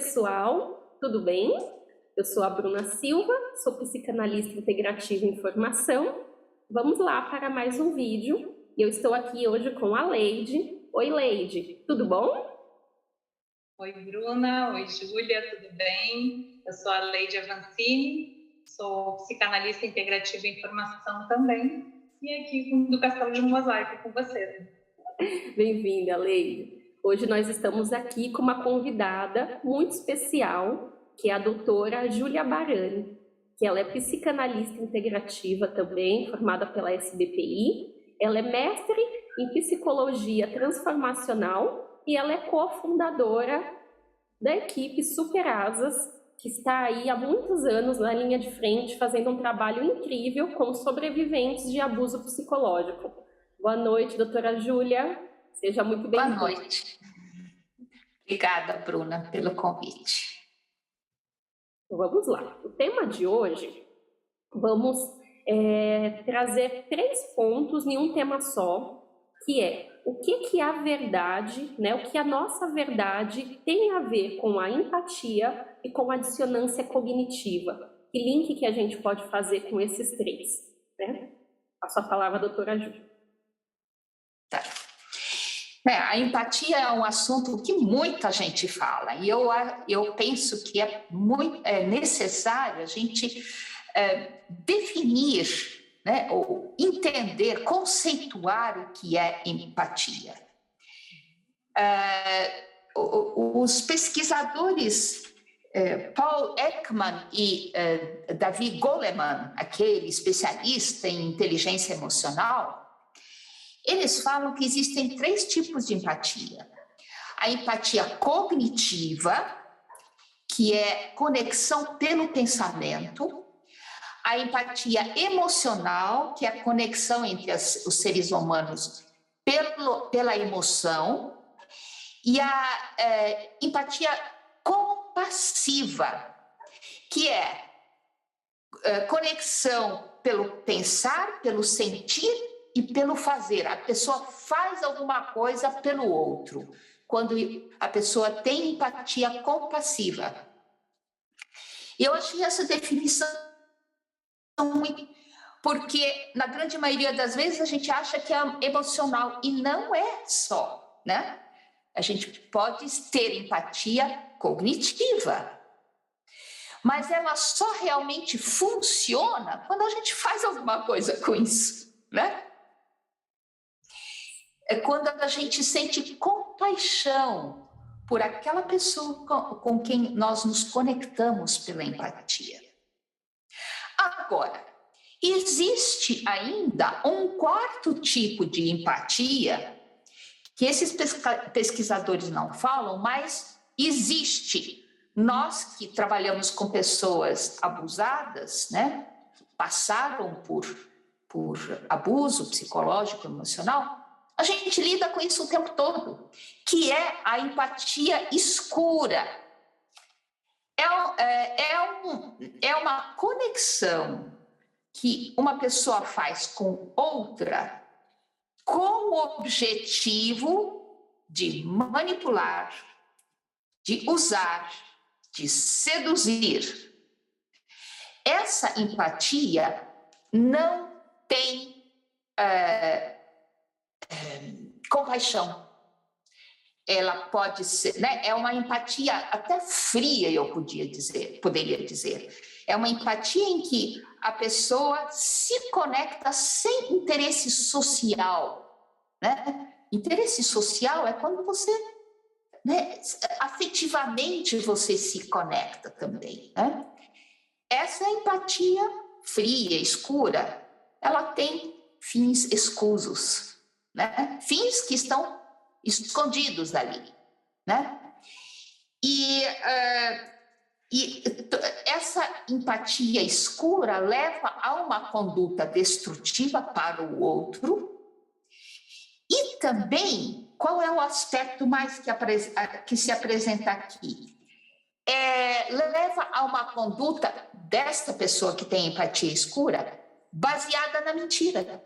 pessoal, tudo bem? Eu sou a Bruna Silva, sou psicanalista integrativa em formação. Vamos lá para mais um vídeo. Eu estou aqui hoje com a Leide. Oi, Leide, tudo bom? Oi, Bruna. Oi, Júlia, tudo bem? Eu sou a Leide Avancini, sou psicanalista integrativa em formação também, e aqui do Castelo de Mosaico com você. Bem-vinda, Leide. Hoje nós estamos aqui com uma convidada muito especial, que é a doutora Júlia Barani, que ela é psicanalista integrativa também, formada pela SBPI. Ela é mestre em psicologia transformacional e ela é cofundadora da equipe Super Asas, que está aí há muitos anos na linha de frente, fazendo um trabalho incrível com sobreviventes de abuso psicológico. Boa noite, doutora Júlia. Seja muito bem-vinda. Boa noite. Obrigada, Bruna, pelo convite. Então, vamos lá. O tema de hoje, vamos trazer 3 pontos em um tema só, que é o que a verdade, né, o que a nossa verdade tem a ver com a empatia e com a dissonância cognitiva. Que link que a gente pode fazer com esses 3? Né? Passo a palavra à doutora Júlia. Tá. A empatia é um assunto que muita gente fala, e eu penso que é necessário a gente definir, né, ou entender, conceituar o que é empatia. Os pesquisadores Paul Ekman e David Goleman, aquele especialista em inteligência emocional, eles falam que existem 3 tipos de empatia. A empatia cognitiva, que é conexão pelo pensamento. A empatia emocional, que é a conexão entre os seres humanos pela emoção. E a empatia compassiva, que é conexão pelo pensar, pelo sentir e pelo fazer. A pessoa faz alguma coisa pelo outro, quando a pessoa tem empatia compassiva. E eu achei essa definição muito, porque na grande maioria das vezes a gente acha que é emocional, e não é só, né? A gente pode ter empatia cognitiva, mas ela só realmente funciona quando a gente faz alguma coisa com isso, né? É quando a gente sente compaixão por aquela pessoa com quem nós nos conectamos pela empatia. Agora, existe ainda um 4º tipo de empatia, que esses pesquisadores não falam, mas existe. Nós que trabalhamos com pessoas abusadas, né, passaram por abuso psicológico, emocional, a gente lida com isso o tempo todo, que é a empatia escura. É uma conexão que uma pessoa faz com outra com o objetivo de manipular, de usar, de seduzir. Essa empatia não tem compaixão. Ela pode ser, né? É uma empatia até fria, eu poderia dizer. É uma empatia em que a pessoa se conecta sem interesse social, né? Interesse social é quando você, né, afetivamente você se conecta também, né? Essa empatia fria, escura, ela tem fins escusos, né? Fins que estão escondidos ali, né? E essa empatia escura leva a uma conduta destrutiva para o outro. E também, qual é o aspecto mais que se apresenta aqui? Leva a uma conduta desta pessoa que tem empatia escura baseada na mentira.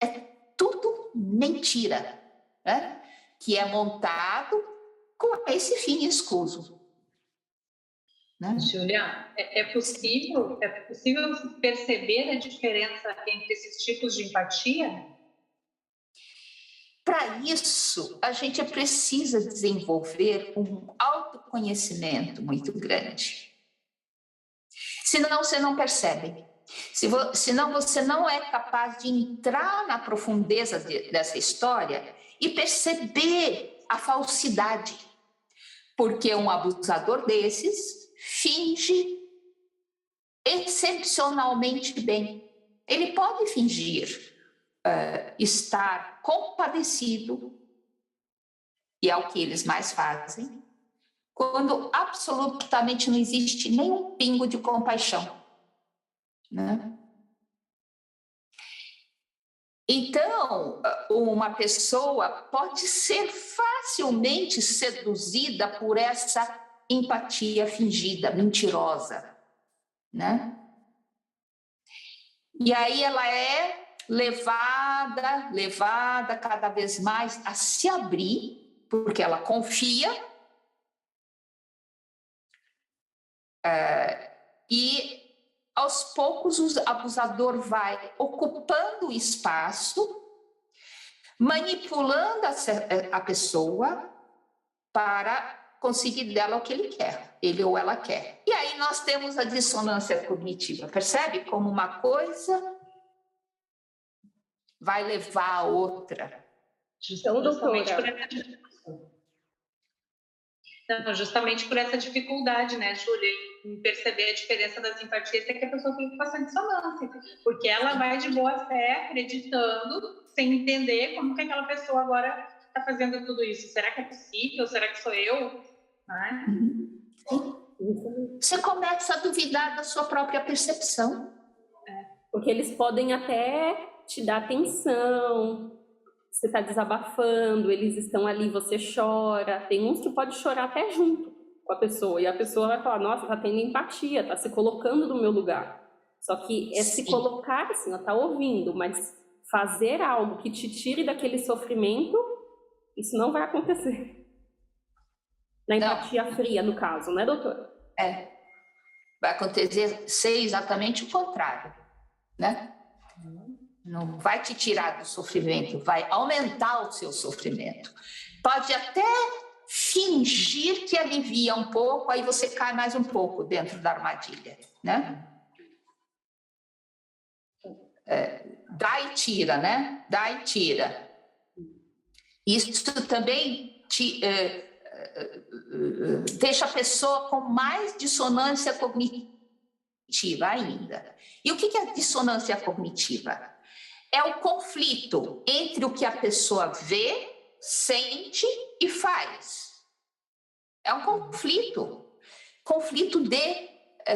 É tudo mentira, né? Que é montado com esse fim escuso. Né? Júlia, é possível perceber a diferença entre esses tipos de empatia? Para isso, a gente precisa desenvolver um autoconhecimento muito grande. Senão, você não percebe. Senão, você não é capaz de entrar na profundeza dessa história e perceber a falsidade. Porque um abusador desses finge excepcionalmente bem. Ele pode fingir estar compadecido, e é o que eles mais fazem, quando absolutamente não existe nenhum pingo de compaixão. Né? Então, uma pessoa pode ser facilmente seduzida por essa empatia fingida, mentirosa, né? E aí ela é levada cada vez mais a se abrir, porque ela confia, e aos poucos o abusador vai ocupando o espaço, manipulando a pessoa para conseguir dela o que ele quer, ele ou ela quer. E aí nós temos a dissonância cognitiva, percebe? Como uma coisa vai levar a outra. Então, doutora... Justamente por essa dificuldade, né, Júlia, em perceber a diferença das empatias, é que a pessoa tem que passar dissonância, porque ela vai de boa fé, acreditando, sem entender como que aquela pessoa agora está fazendo tudo isso. Será que é possível? Será que sou eu? Né? Você começa a duvidar da sua própria percepção. Porque eles podem até te dar atenção, você está desabafando, eles estão ali, você chora. Tem uns que pode chorar até junto com a pessoa, e a pessoa vai falar, nossa, está tendo empatia, está se colocando no meu lugar. Só que é se colocar assim, está ouvindo, mas fazer algo que te tire daquele sofrimento, isso não vai acontecer. Na empatia fria, no caso, né, doutora? Vai acontecer ser exatamente o contrário, né? Não vai te tirar do sofrimento, vai aumentar o seu sofrimento. Pode até fingir que alivia um pouco, aí você cai mais um pouco dentro da armadilha, né? Dá e tira, né? Dá e tira. Isso também deixa a pessoa com mais dissonância cognitiva ainda. E o que é dissonância cognitiva? É o conflito entre o que a pessoa vê, sente e faz. É um conflito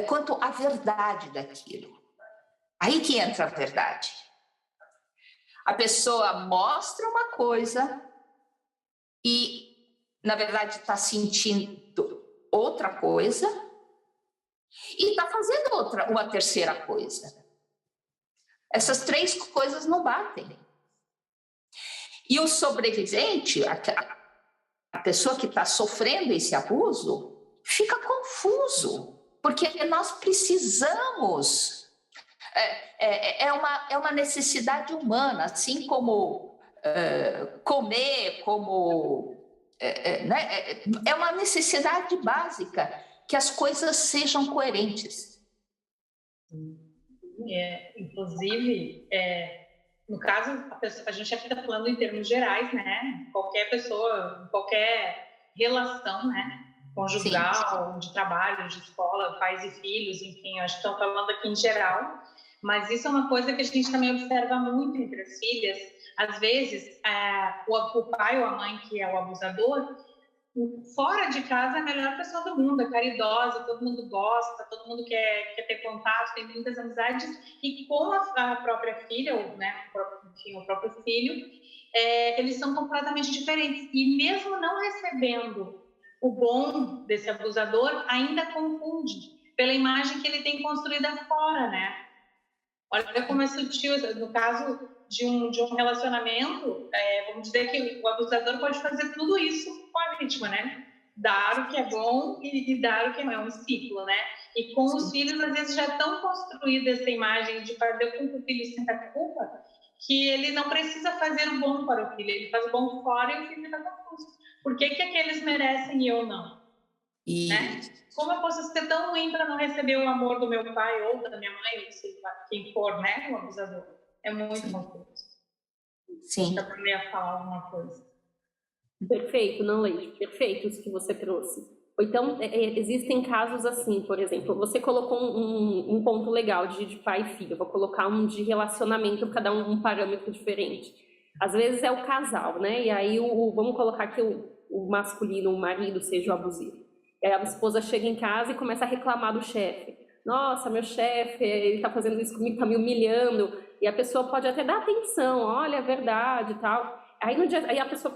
quanto à verdade daquilo. Aí que entra a verdade. A pessoa mostra uma coisa e, na verdade, está sentindo outra coisa e está fazendo uma terceira coisa. Essas três coisas não batem. E o sobrevivente, a pessoa que está sofrendo esse abuso, fica confuso, porque nós precisamos. É uma necessidade humana, assim como comer, como. Né? É uma necessidade básica que as coisas sejam coerentes. Inclusive, no caso, a gente aqui está falando em termos gerais, né? Qualquer pessoa, qualquer relação, né? Conjugal, de trabalho, de escola, pais e filhos, enfim, acho que estão falando aqui em geral. Mas isso é uma coisa que a gente também observa muito entre as filhas. Às vezes, o pai ou a mãe, que é o abusador, fora de casa é a melhor pessoa do mundo, é caridosa, todo mundo gosta, todo mundo quer ter contato, tem muitas amizades, e com a própria filha, ou, né, o próprio filho, eles são completamente diferentes. E mesmo não recebendo o bom desse abusador, ainda confunde pela imagem que ele tem construída fora, né? Olha como é sutil, no caso de um relacionamento, vamos dizer que o abusador pode fazer tudo isso com a vítima, né? Dar o que é bom e dar o que é um ciclo, né? E com os filhos, às vezes, já é tão construída essa imagem de fazer com que o filho sinta culpa, que ele não precisa fazer o bom para o filho, ele faz o bom fora e o filho está confuso. Por que aqueles merecem e eu não? Né? Como eu posso ser tão ruim para não receber o amor do meu pai ou da minha mãe, ou sei lá, quem for, né? O abusador. É muito confuso. Sim. Eu também ia falar alguma coisa. Perfeito, não, Leite, perfeito isso que você trouxe. Ou então, existem casos assim, por exemplo, você colocou um ponto legal de pai e filho, eu vou colocar um de relacionamento, cada um parâmetro diferente. Às vezes é o casal, né? E aí, vamos colocar que o masculino, o marido, seja o abusivo. E aí a esposa chega em casa e começa a reclamar do chefe. Nossa, meu chefe, ele tá fazendo isso comigo, tá me humilhando. E a pessoa pode até dar atenção, olha, é verdade e tal. Aí,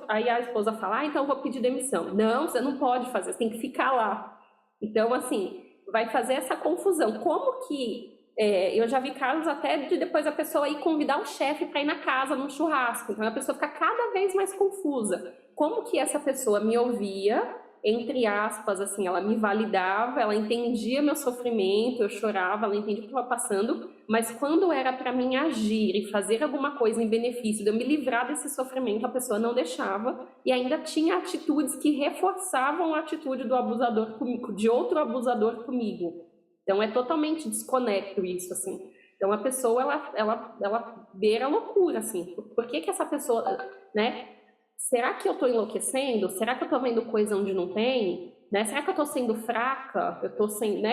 aí a esposa fala, então eu vou pedir demissão. Não, você não pode fazer, você tem que ficar lá. Então, assim, vai fazer essa confusão. Como que... eu já vi casos até de depois a pessoa ir convidar o chefe para ir na casa, num churrasco. Então, a pessoa fica cada vez mais confusa. Como que essa pessoa me ouvia, entre aspas, assim, ela me validava, ela entendia meu sofrimento, eu chorava, ela entendia o que eu estava passando, mas quando era para mim agir e fazer alguma coisa em benefício de eu me livrar desse sofrimento, a pessoa não deixava e ainda tinha atitudes que reforçavam a atitude do abusador comigo, de outro abusador comigo. Então é totalmente desconecto isso, assim. Então a pessoa, ela beira a loucura, assim. Por que essa pessoa, né? Será que eu estou enlouquecendo? Será que eu estou vendo coisa onde não tem? Né? Será que eu estou sendo fraca?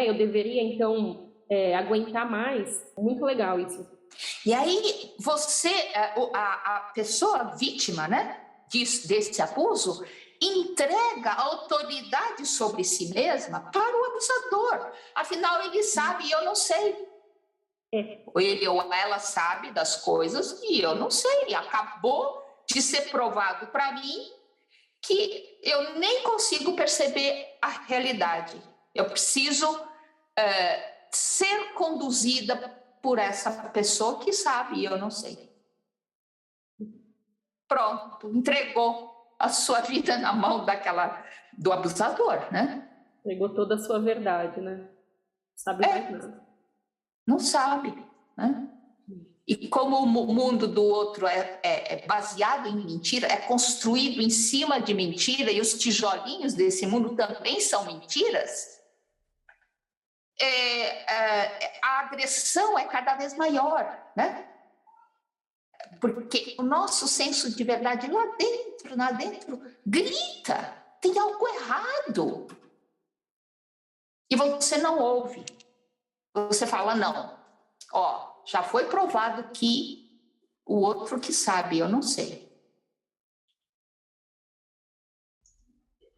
Eu deveria, então, aguentar mais? Muito legal isso. E aí, a pessoa vítima, né, desse abuso, entrega a autoridade sobre si mesma para o abusador. Afinal, ele sabe e eu não sei. Ele ou ela sabe das coisas e eu não sei. Acabou de ser provado para mim que eu nem consigo perceber a realidade. Eu preciso ser conduzida por essa pessoa que sabe e eu não sei. Pronto, entregou a sua vida na mão do abusador, né? Entregou toda a sua verdade, né? Sabe mais nada. Não sabe, né? E como o mundo do outro é baseado em mentira, é construído em cima de mentira, e os tijolinhos desse mundo também são mentiras, a agressão é cada vez maior, né? Porque o nosso senso de verdade lá dentro, grita, tem algo errado. E você não ouve. Você fala, não, já foi provado que o outro que sabe, eu não sei.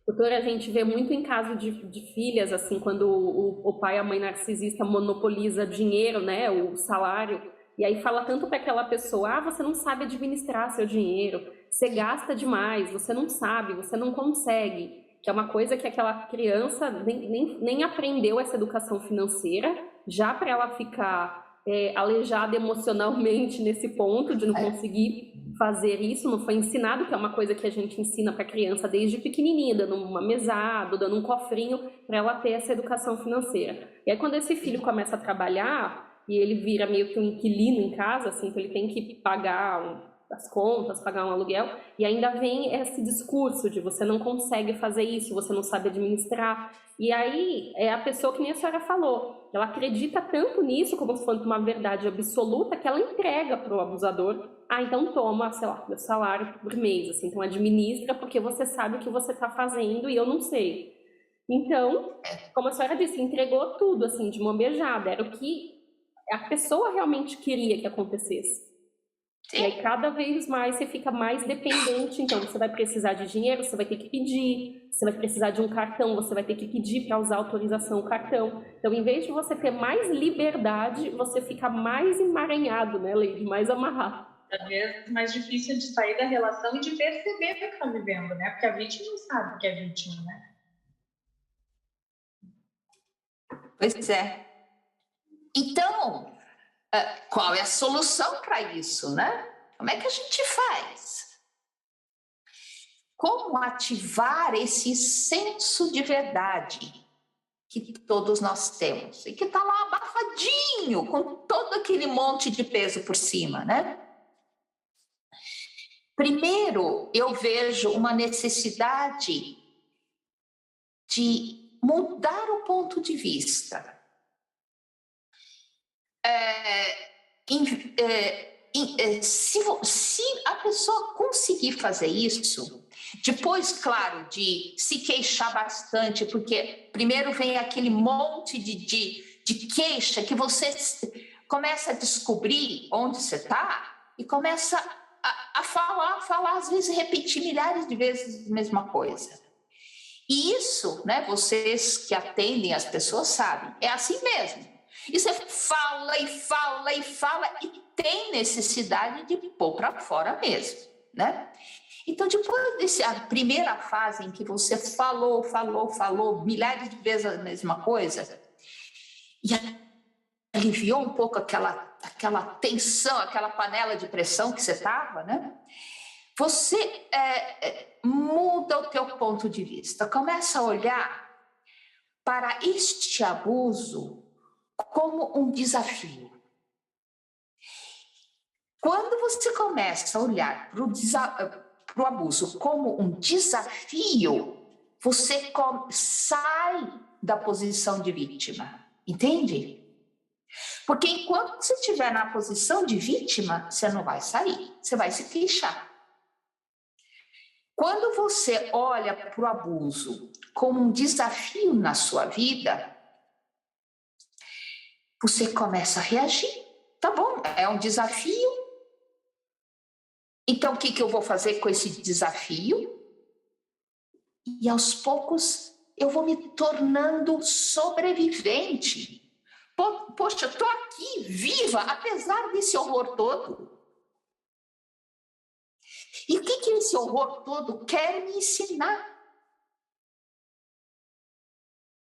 Doutora, a gente vê muito em caso de filhas, assim, quando o pai e a mãe narcisista monopoliza dinheiro, né, o salário, e aí fala tanto para aquela pessoa, você não sabe administrar seu dinheiro, você gasta demais, você não sabe, você não consegue, que é uma coisa que aquela criança nem aprendeu essa educação financeira, já para ela ficar aleijada emocionalmente nesse ponto de não conseguir fazer isso, não foi ensinado, que é uma coisa que a gente ensina para a criança desde pequenininha, dando uma mesada, dando um cofrinho para ela ter essa educação financeira. E aí quando esse filho começa a trabalhar e ele vira meio que um inquilino em casa, assim, que ele tem que pagar as contas, pagar um aluguel, e ainda vem esse discurso de você não consegue fazer isso, você não sabe administrar. E aí é a pessoa que nem a senhora falou, ela acredita tanto nisso como se fosse uma verdade absoluta que ela entrega para o abusador. Então toma, sei lá, meu salário por mês, assim, então administra porque você sabe o que você está fazendo e eu não sei. Então, como a senhora disse, entregou tudo, assim, de mão beijada, era o que a pessoa realmente queria que acontecesse. Sim. E aí cada vez mais você fica mais dependente, então você vai precisar de dinheiro, você vai ter que pedir, você vai precisar de um cartão, você vai ter que pedir para usar autorização o cartão. Então, em vez de você ter mais liberdade, você fica mais emaranhado, né, Leide? Mais amarrado. Às vezes mais difícil de sair da relação e de perceber o que está vivendo, né? Porque a vítima não sabe que é vítima, né? Pois é. Então, qual é a solução para isso, né? Como é que a gente faz? como ativar esse senso de verdade que todos nós temos e que está lá abafadinho, com todo aquele monte de peso por cima, né? Primeiro, eu vejo uma necessidade de mudar o ponto de vista. Se a pessoa conseguir fazer isso, depois, claro, de se queixar bastante, porque primeiro vem aquele monte de queixa que você começa a descobrir onde você está e começa a falar, às vezes repetir milhares de vezes a mesma coisa. E isso, né, vocês que atendem as pessoas sabem, é assim mesmo. E você fala e fala e fala e tem necessidade de pôr para fora mesmo, né? Então, depois dessa primeira fase em que você falou milhares de vezes a mesma coisa e aliviou um pouco aquela tensão, aquela panela de pressão que você estava, né? Você muda o teu ponto de vista, começa a olhar para este abuso como um desafio. Quando você começa a olhar para o abuso como um desafio, você sai da posição de vítima, entende? Porque enquanto você estiver na posição de vítima, você não vai sair, você vai se queixar. Quando você olha para o abuso como um desafio na sua vida, você começa a reagir. Tá bom, é um desafio. Então, o que eu vou fazer com esse desafio? E aos poucos eu vou me tornando sobrevivente. Poxa, eu estou aqui viva, apesar desse horror todo. E o que esse horror todo quer me ensinar?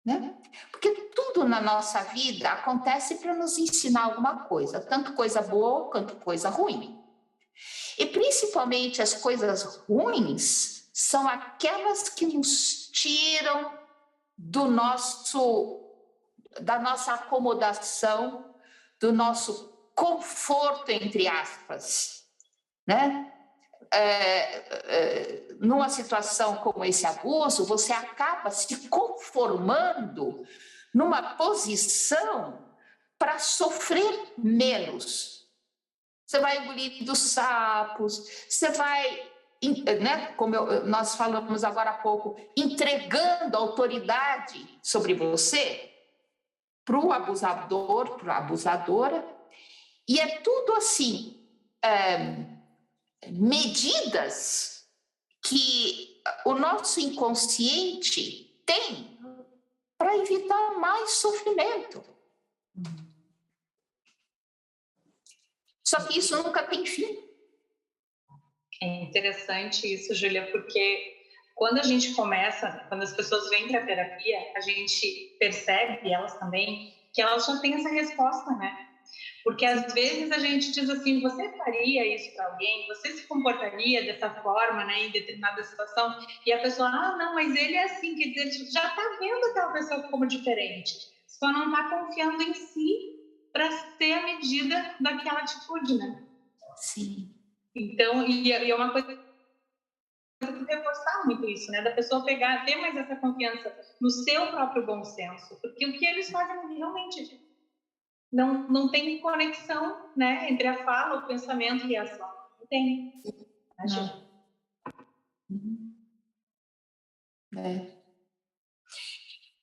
Né? Porque tudo na nossa vida acontece para nos ensinar alguma coisa, tanto coisa boa quanto coisa ruim. E principalmente as coisas ruins são aquelas que nos tiram da nossa acomodação, do nosso conforto, entre aspas, né? Numa situação como esse abuso, você acaba se conformando numa posição para sofrer menos. Você vai engolindo sapos, você vai, né, como nós falamos agora há pouco, entregando autoridade sobre você para o abusador, para a abusadora, e é tudo assim, medidas que o nosso inconsciente tem para evitar mais sofrimento. Só que isso nunca tem fim. É interessante isso, Júlia, porque quando a gente começa, quando as pessoas vêm para a terapia, a gente percebe, elas também, que elas já têm essa resposta, né? Porque às vezes a gente diz assim, você faria isso para alguém? Você se comportaria dessa forma, né, em determinada situação? E a pessoa, não, mas ele é assim, quer dizer, já está vendo aquela pessoa como diferente, só não está confiando em si para ter a medida daquela atitude, né? Sim. Então, e é uma coisa que reforçar muito isso, né? Da pessoa pegar, ter mais essa confiança no seu próprio bom senso, porque o que eles fazem realmente não tem conexão, né, entre a fala, o pensamento e a ação. Não tem.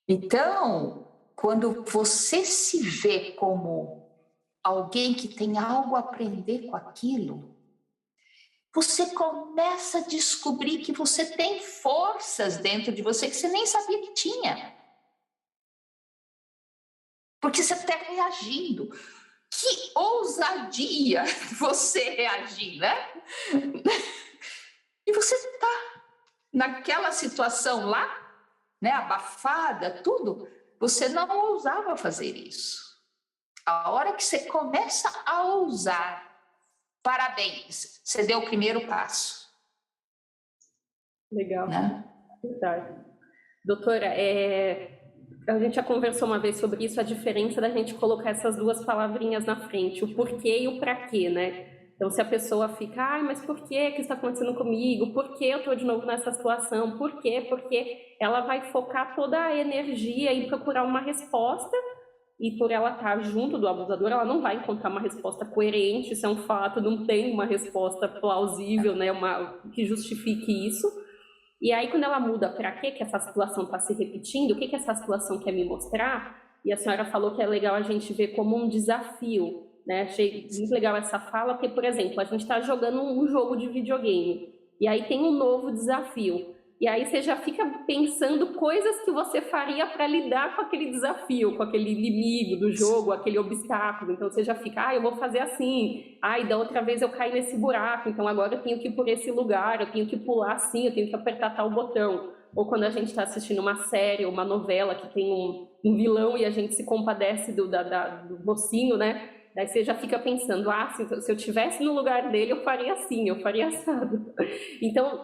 Então, quando você se vê como alguém que tem algo a aprender com aquilo, você começa a descobrir que você tem forças dentro de você que você nem sabia que tinha. Porque você está reagindo. Que ousadia você reagir, né? E você está naquela situação lá, né, abafada, tudo, você não ousava fazer isso. A hora que você começa a ousar, parabéns, você deu o primeiro passo. Legal. né? Verdade. Doutora, a gente já conversou uma vez sobre isso, a diferença da gente colocar essas duas palavrinhas na frente, o porquê e o pra quê, né? Então, se a pessoa fica, mas por que isso está acontecendo comigo? Por que eu estou de novo nessa situação? Por quê? Porque ela vai focar toda a energia em procurar uma resposta, e por ela estar junto do abusador, ela não vai encontrar uma resposta coerente, isso é um fato, não tem uma resposta plausível, né, que justifique isso. E aí, quando ela muda para que essa situação está se repetindo, o que essa situação quer me mostrar, e a senhora falou que é legal a gente ver como um desafio, né? Achei muito legal essa fala, porque, por exemplo, a gente está jogando um jogo de videogame, e aí tem um novo desafio. E aí você já fica pensando coisas que você faria para lidar com aquele desafio, com aquele inimigo do jogo, aquele obstáculo. Então você já fica, eu vou fazer assim. E da outra vez eu caí nesse buraco, então agora eu tenho que ir por esse lugar, eu tenho que pular assim, eu tenho que apertar tal botão. Ou quando a gente está assistindo uma série, uma novela que tem um vilão e a gente se compadece do mocinho, né? Daí você já fica pensando, se eu estivesse no lugar dele, eu faria assim, eu faria assado. Então,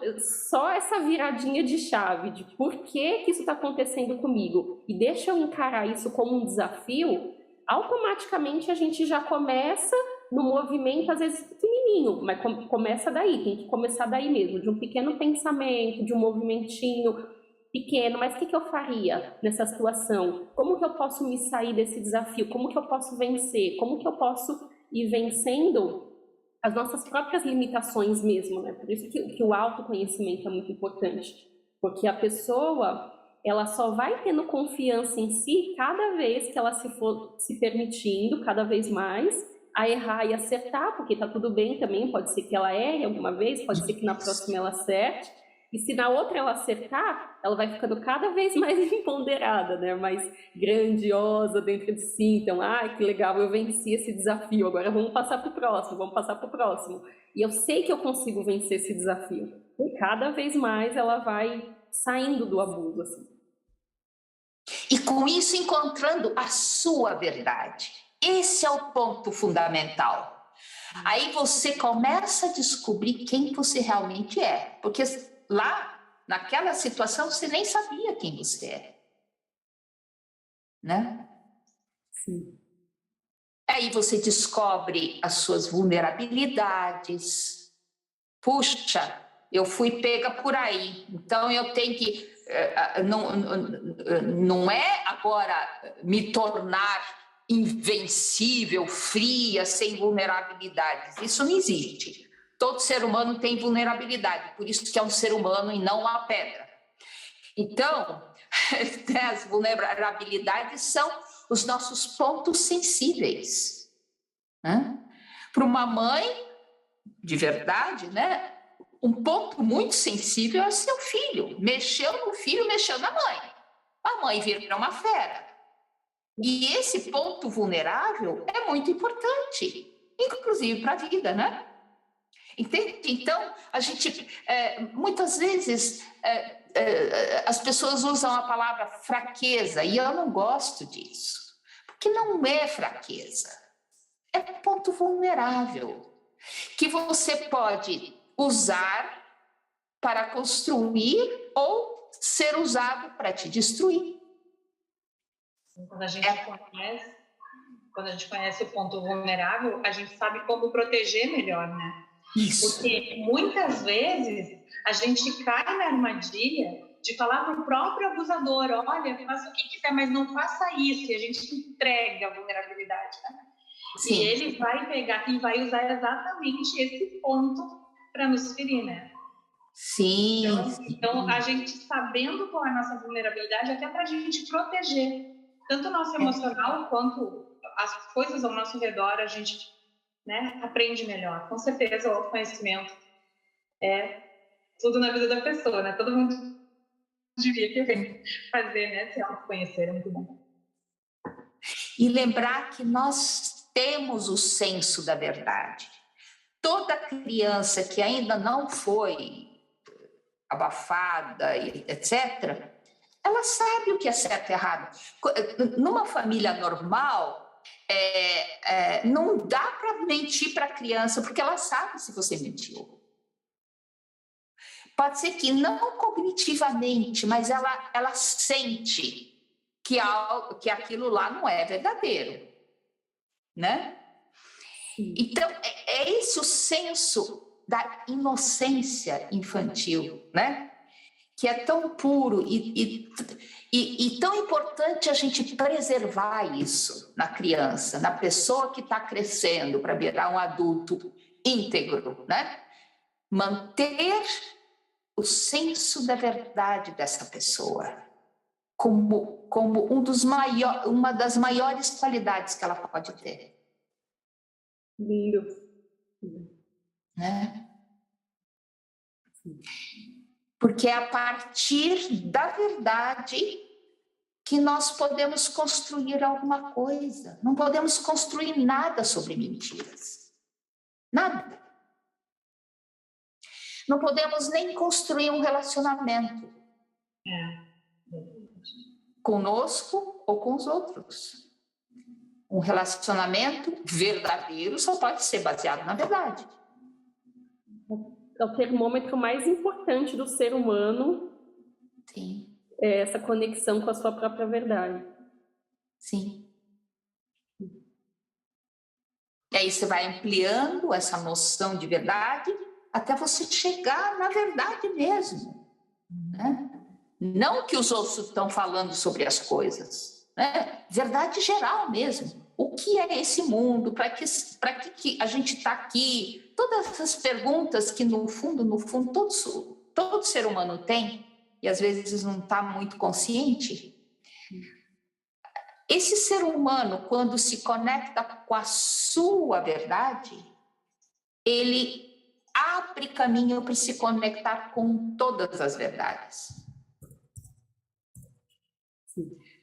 só essa viradinha de chave de por que isso está acontecendo comigo e deixa eu encarar isso como um desafio, automaticamente a gente já começa no movimento, às vezes pequenininho, mas começa daí, tem que começar daí mesmo, de um pequeno pensamento, de um movimentinho pequeno, mas o que eu faria nessa situação? Como que eu posso me sair desse desafio? Como que eu posso vencer? Como que eu posso ir vencendo as nossas próprias limitações mesmo, né? Por isso que o autoconhecimento é muito importante, porque a pessoa, ela só vai tendo confiança em si cada vez que ela se for se permitindo cada vez mais a errar e acertar, porque tá tudo bem também, pode ser que ela erre alguma vez, pode ser que na próxima ela acerte, e se na outra ela acertar, ela vai ficando cada vez mais empoderada, né? Mais grandiosa dentro de si. Então, que legal, eu venci esse desafio, agora vamos passar para o próximo. E eu sei que eu consigo vencer esse desafio. E cada vez mais ela vai saindo do abuso, assim. E com isso encontrando a sua verdade. Esse é o ponto fundamental. Aí você começa a descobrir quem você realmente é. Porque lá, naquela situação, você nem sabia quem você é. Né? Sim. Aí você descobre as suas vulnerabilidades. Puxa, eu fui pega por aí, então eu tenho que... Não é agora me tornar invencível, fria, sem vulnerabilidades. Isso não existe. Todo ser humano tem vulnerabilidade, por isso que é um ser humano e não uma pedra. Então, as vulnerabilidades são os nossos pontos sensíveis. Né? Para uma mãe, de verdade, né? Um ponto muito sensível é seu filho. Mexeu no filho, mexeu na mãe. A mãe vira uma fera. E esse ponto vulnerável é muito importante, inclusive para a vida, né? Entende? Então, a gente, muitas vezes, as pessoas usam a palavra fraqueza, e eu não gosto disso, porque não é fraqueza, é ponto vulnerável, que você pode usar para construir ou ser usado para te destruir. Quando a gente conhece o ponto vulnerável, a gente sabe como proteger melhor, né? Isso. Porque muitas vezes a gente cai na armadilha de falar para o próprio abusador, olha, faça o que quiser, mas não faça isso, e a gente entrega a vulnerabilidade, né? Sim. E ele vai pegar e vai usar exatamente esse ponto para nos ferir, né? Sim. Então, a gente sabendo qual é a nossa vulnerabilidade, até para a gente proteger tanto o nosso emocional quanto as coisas ao nosso redor, a gente, né, aprende melhor. Com certeza, o autoconhecimento é tudo na vida da pessoa, né? Todo mundo devia querer fazer, né? Se autoconhecer é muito bom. E lembrar que nós temos o senso da verdade. Toda criança que ainda não foi abafada, etc., ela sabe o que é certo e errado. Numa família normal, não dá para mentir para a criança, porque ela sabe se você mentiu. Pode ser que não cognitivamente, mas ela sente que aquilo lá não é verdadeiro, né? Então, é esse o senso da inocência infantil, né? Que é tão puro e tão importante a gente preservar isso na criança, na pessoa que está crescendo para virar um adulto íntegro, né? Manter o senso da verdade dessa pessoa como uma das maiores qualidades que ela pode ter. Lindo. Né? Porque é a partir da verdade que nós podemos construir alguma coisa. Não podemos construir nada sobre mentiras. Nada. Não podemos nem construir um relacionamento. Conosco ou com os outros. Um relacionamento verdadeiro só pode ser baseado na verdade. É o termômetro mais importante do ser humano. Sim. É essa conexão com a sua própria verdade. Sim. E aí você vai ampliando essa noção de verdade até você chegar na verdade mesmo, né? Não que os outros estão falando sobre as coisas, né? Verdade geral mesmo. O que é esse mundo? Para que a gente está aqui? Todas essas perguntas que, no fundo, todo ser humano tem, e às vezes não está muito consciente. Esse ser humano, quando se conecta com a sua verdade, ele abre caminho para se conectar com todas as verdades.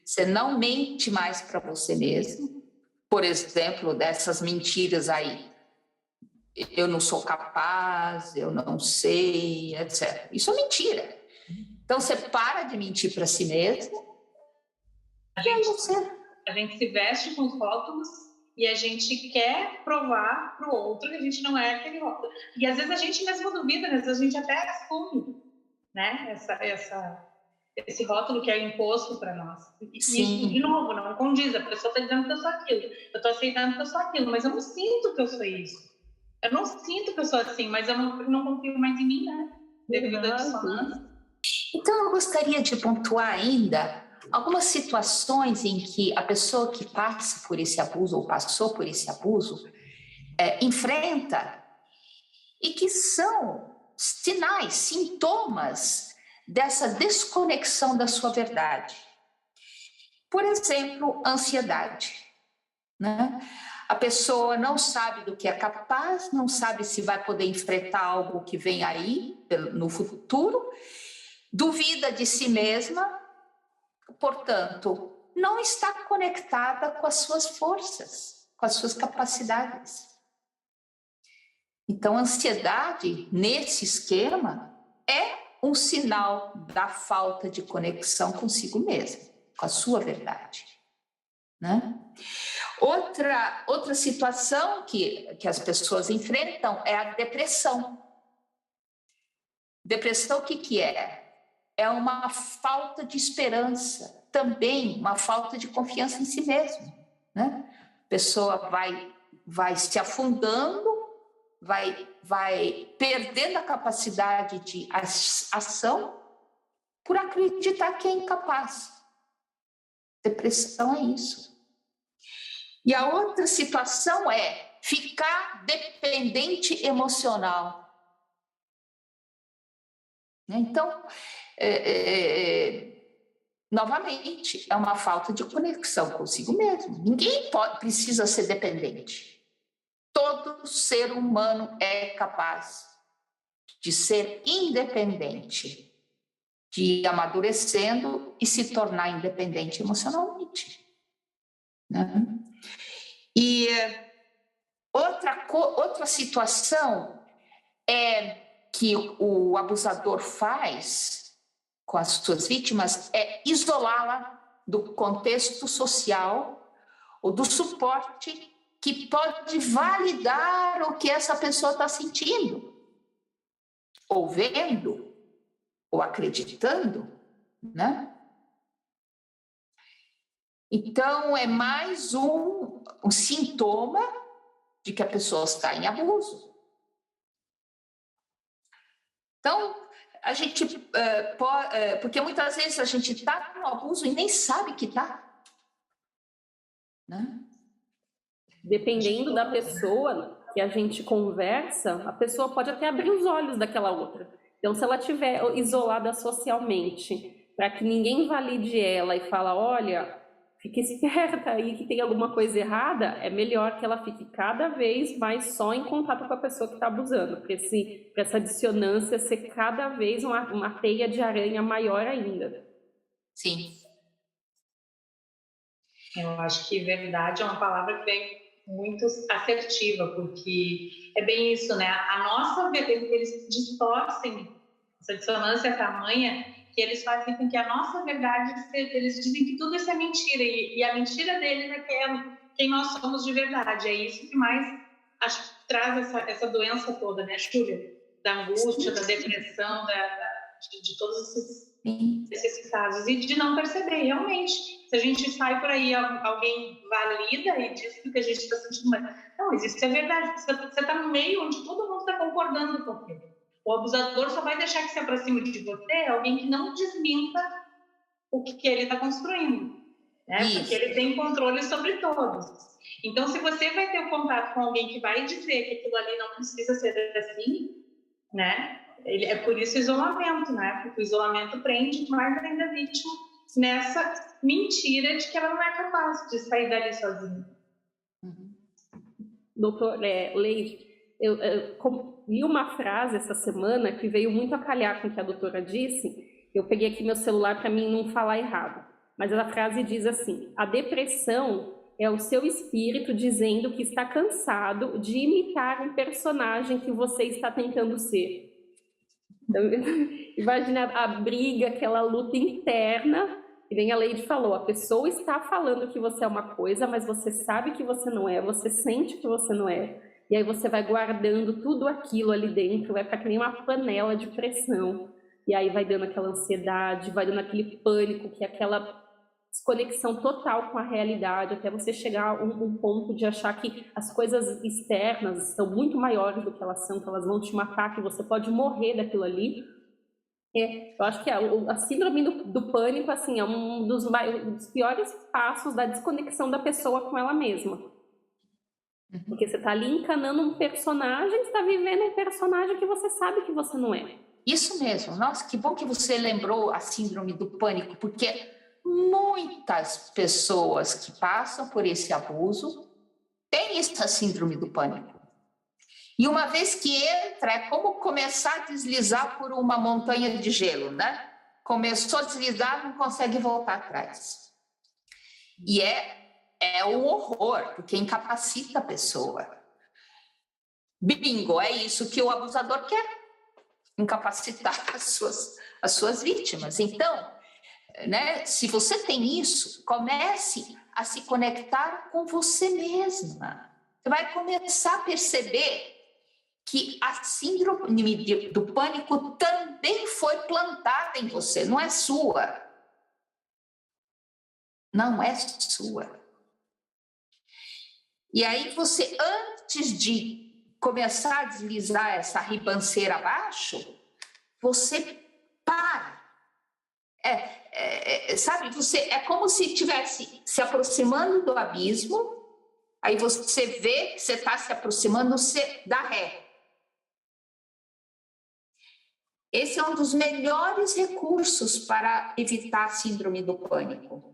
Você não mente mais para você mesmo. Por exemplo, dessas mentiras aí. Eu não sou capaz, eu não sei, etc. Isso é mentira. Então, você para de mentir para si mesmo. A gente se veste com os rótulos e a gente quer provar para o outro que a gente não é aquele rótulo. E às vezes a gente mesmo duvida, às vezes a gente até assume, né? Esse rótulo que é imposto para nós. E isso, de novo, não condiz. A pessoa está dizendo que eu sou aquilo. Eu estou aceitando que eu sou aquilo, mas eu não sinto que eu sou isso. Eu não sinto que eu sou assim, mas eu não confio mais em mim, né? Devido à dissonância. Então, eu gostaria de pontuar ainda algumas situações em que a pessoa que passa por esse abuso ou passou por esse abuso enfrenta e que são sinais, sintomas dessa desconexão da sua verdade. Por exemplo, ansiedade, né? A pessoa não sabe do que é capaz, não sabe se vai poder enfrentar algo que vem aí no futuro, duvida de si mesma, portanto, não está conectada com as suas forças, com as suas capacidades. Então, a ansiedade, nesse esquema, é um sinal da falta de conexão consigo mesmo, com a sua verdade, né? Outra situação que as pessoas enfrentam é a depressão. Depressão, o que é? É uma falta de esperança, também uma falta de confiança em si mesmo, né? A pessoa vai se afundando, vai perdendo a capacidade de ação por acreditar que é incapaz. Depressão é isso. E a outra situação é ficar dependente emocional. Então, novamente, é uma falta de conexão consigo mesmo. Ninguém precisa ser dependente. Todo ser humano é capaz de ser independente, de ir amadurecendo e se tornar independente emocionalmente, né? E outra situação é que o abusador faz com as suas vítimas é isolá-la do contexto social ou do suporte que pode validar o que essa pessoa está sentindo ou vendo, ou acreditando, né? Então, é mais um sintoma de que a pessoa está em abuso. Então, a gente porque muitas vezes a gente está no abuso e nem sabe que está, né? Dependendo da pessoa que a gente conversa, a pessoa pode até abrir os olhos daquela outra. Então, se ela estiver isolada socialmente, para que ninguém valide ela e fala, olha, fique esperta aí que tem alguma coisa errada, é melhor que ela fique cada vez mais só em contato com a pessoa que está abusando, para essa dissonância ser cada vez uma teia de aranha maior ainda. Sim. Eu acho que verdade é uma palavra que vem muito assertiva, porque é bem isso, né? A nossa verdade, eles distorcem essa dissonância tamanha que eles fazem com que a nossa verdade, eles dizem que tudo isso é mentira, e a mentira deles é quem nós somos de verdade. É isso que mais acho que traz essa doença toda, né, Júlia? Da angústia, da depressão, de todos esses casos, e de não perceber, realmente. Se a gente sai por aí, alguém valida e diz que a gente está sentindo, mas não, mas isso é verdade. Você está no meio onde todo mundo está concordando com aquilo. O abusador só vai deixar que se aproxime de você alguém que não desminta o que ele está construindo, né? Porque ele tem controle sobre todos. Então, se você vai ter o contato com alguém que vai dizer que aquilo ali não precisa ser assim, né? É por isso o isolamento, né? Porque o isolamento prende mais ainda a vítima nessa mentira de que ela não é capaz de sair dali sozinha. Doutor Leide, eu li uma frase essa semana que veio muito a calhar com o que a doutora disse. Eu peguei aqui meu celular para mim não falar errado. Mas a frase diz assim: a depressão é o seu espírito dizendo que está cansado de imitar um personagem que você está tentando ser. Então, imagina a briga, aquela luta interna, que nem a Leide falou, a pessoa está falando que você é uma coisa, mas você sabe que você não é, você sente que você não é, e aí você vai guardando tudo aquilo ali dentro, vai ficar que nem uma panela de pressão, e aí vai dando aquela ansiedade, vai dando aquele pânico, que é aquela desconexão total com a realidade, até você chegar a um ponto de achar que as coisas externas são muito maiores do que elas são, que elas vão te matar, que você pode morrer daquilo ali. Eu acho que a síndrome do pânico, assim, é um dos piores passos da desconexão da pessoa com ela mesma. Porque você está ali encanando um personagem, você está vivendo um personagem que você sabe que você não é. Isso mesmo. Nossa, que bom que você lembrou a síndrome do pânico, porque muitas pessoas que passam por esse abuso têm essa síndrome do pânico. E uma vez que entra, é como começar a deslizar por uma montanha de gelo, né? Começou a deslizar, não consegue voltar atrás. E é um horror, porque incapacita a pessoa. Bingo, é isso que o abusador quer, incapacitar as suas vítimas. Então, né, se você tem isso, comece a se conectar com você mesma. Você vai começar a perceber que a síndrome do pânico também foi plantada em você, não é sua. Não é sua. E aí você, antes de começar a deslizar essa ribanceira abaixo, você para. Sabe, você é como se estivesse se aproximando do abismo, aí você vê que você está se aproximando, você dá ré. Esse é um dos melhores recursos para evitar a síndrome do pânico.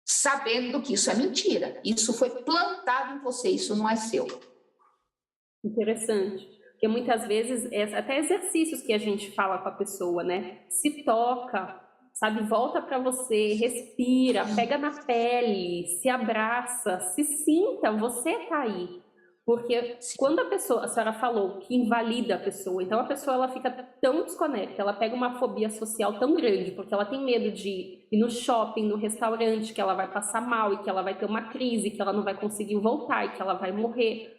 Sabendo que isso é mentira, isso foi plantado em você, isso não é seu. Interessante. Porque muitas vezes, até exercícios que a gente fala com a pessoa, né? Se toca, sabe? Volta para você, respira, pega na pele, se abraça, se sinta, você tá aí. Porque quando a senhora falou que invalida a pessoa, então a pessoa ela fica tão desconectada, ela pega uma fobia social tão grande, porque ela tem medo de ir no shopping, no restaurante, que ela vai passar mal e que ela vai ter uma crise, que ela não vai conseguir voltar e que ela vai morrer.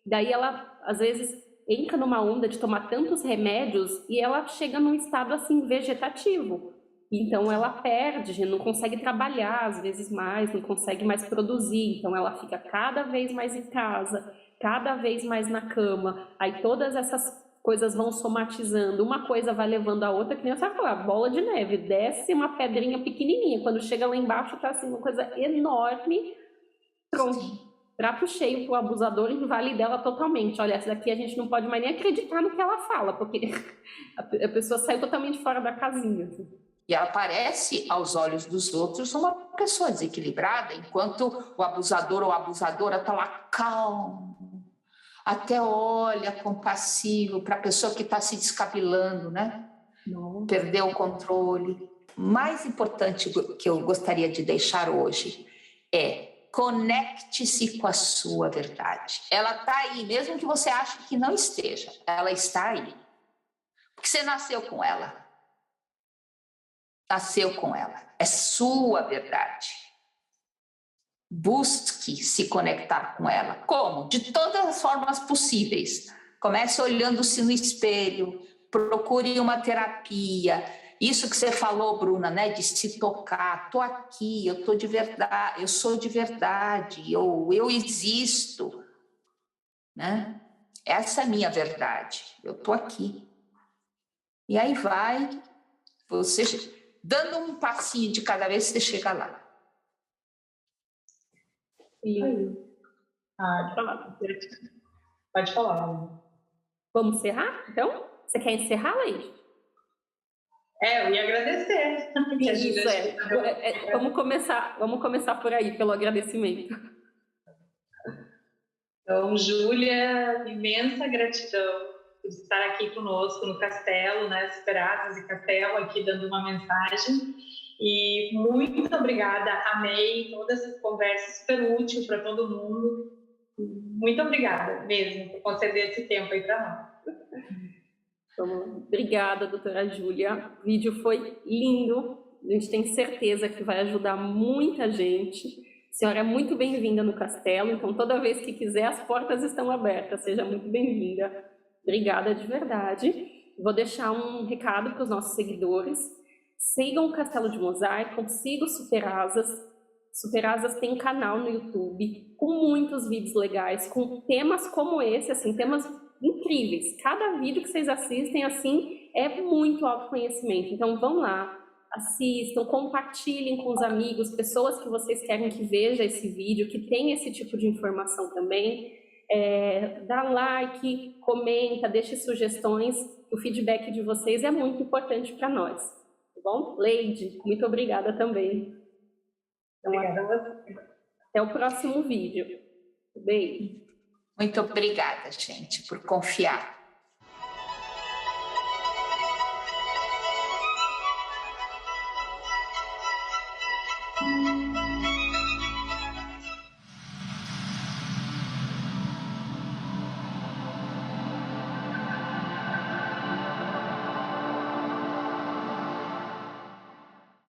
Daí ela, às vezes, entra numa onda de tomar tantos remédios e ela chega num estado assim vegetativo. Então ela perde, não consegue trabalhar às vezes mais, não consegue mais produzir, então ela fica cada vez mais em casa, cada vez mais na cama, aí todas essas coisas vão somatizando, uma coisa vai levando a outra, que nem você vai falar, bola de neve, desce uma pedrinha pequenininha, quando chega lá embaixo tá assim uma coisa enorme, pronto, prato cheio pro abusador, invalida ela totalmente. Olha, essa daqui a gente não pode mais nem acreditar no que ela fala, porque a pessoa saiu totalmente fora da casinha. E ela parece, aos olhos dos outros, uma pessoa desequilibrada, enquanto o abusador ou a abusadora está lá calmo, até olha compassivo para a pessoa que está se descabelando, né? Não. Perdeu o controle. Mais importante que eu gostaria de deixar hoje é: conecte-se com a sua verdade. Ela está aí, mesmo que você ache que não esteja, ela está aí. Porque você nasceu com ela. Nasceu com ela, é sua verdade. Busque se conectar com ela. Como? De todas as formas possíveis. Comece olhando-se no espelho, procure uma terapia. Isso que você falou, Bruna, né, de se tocar. Estou aqui, eu estou de verdade, eu sou de verdade, eu existo, né? Essa é a minha verdade, eu estou aqui. E aí vai, você dando um passinho de cada vez, você chega lá. Pode falar. Vamos encerrar, então? Você quer encerrar, Leide? Eu ia agradecer. Isso, vamos começar por aí, pelo agradecimento. Então, Júlia, imensa gratidão por estar aqui conosco no Castelo, né? Esperadas e Castelo, aqui dando uma mensagem. E muito obrigada, amei toda essa conversa super útil para todo mundo. Muito obrigada mesmo por conceder esse tempo aí para nós. Então, obrigada, doutora Júlia. O vídeo foi lindo. A gente tem certeza que vai ajudar muita gente. A senhora é muito bem-vinda no Castelo, então toda vez que quiser, as portas estão abertas. Seja muito bem-vinda. Obrigada de verdade. Vou deixar um recado para os nossos seguidores. Sigam o Castelo de Mosaico, sigam o Superasas. Superasas tem um canal no YouTube com muitos vídeos legais, com temas como esse, assim, temas incríveis. Cada vídeo que vocês assistem, assim, é muito autoconhecimento. Então, vão lá, assistam, compartilhem com os amigos, pessoas que vocês querem que veja esse vídeo, que tem esse tipo de informação também. Dá like, comenta, deixe sugestões. O feedback de vocês é muito importante para nós. Tá bom? Leide, muito obrigada também. Então, obrigada a você. Até o próximo vídeo. Beijo. Muito obrigada, gente, por confiar.